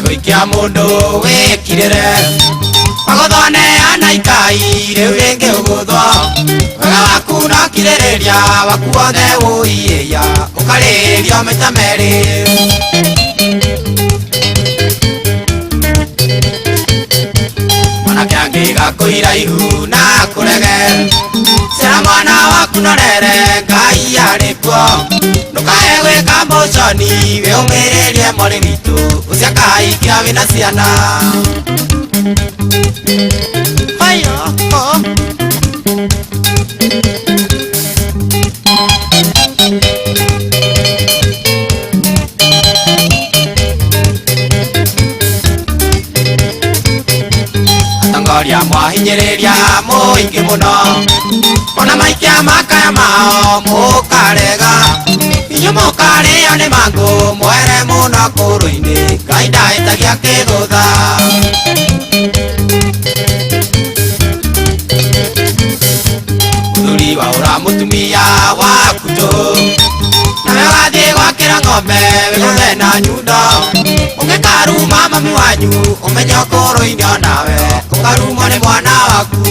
Guikia mundu wikirire magothone anaikai riu ringi uguthwa wega waku no kiririria waku wothe uiia ukaririo maita meri mwanake angigakwira ihu na kurege cera mwana waku norere Ngai arikuo ndukae gwika muconi wiumiririe mori witu ucio akahikia wina ciana atongoria mwahinyiriria muingi muno ona maikia makaya mao mukarega inyu mukario ni mangu mwere muno kuru-ini Ngai ndahitagia kigutha muthuri waura mutumia waku tu nawe wathie gwakira ng'ombe wiguthe na nyundo ungikaruma mami wanyu umenye kuru-ini onawe ukarumwo ni mwana waku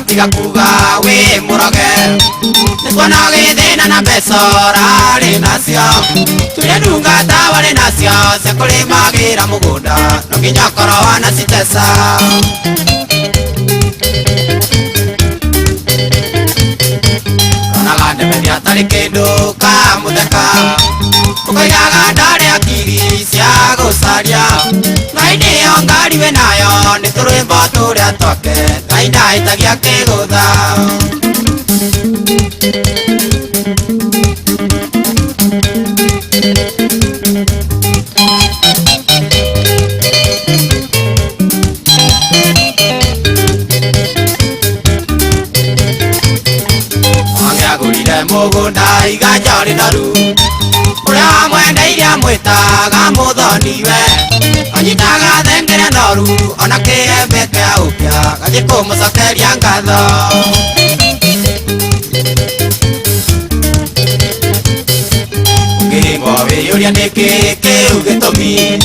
tiga kuga wi muroge nikuona githina na mbeca rari nacio tuire ndungata wari nacio cia kurimagira mugunda no nginya korwo wana citesa onaga ndemeni atari kindu ka mutheka ukaigaga ndari akiri cia gucaria Ngai niyo ngari we nayo ni turwimbo turia twake Ngai ndahitagia kigutha wangiagurire mugunda iganja rinaru uria wamwendeirie mwitaga muthoniwe anyitaga thengere noru ona kiembe kia upya gathie kumucokeria ngatho ngingwo wiyuria niki kiu gitumi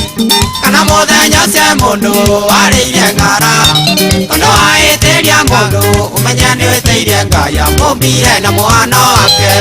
kana muthenya ucio mundu wariire ng'ara tondu waitiria mundu umenye ni witiirie Ngai amumbire na mwana wake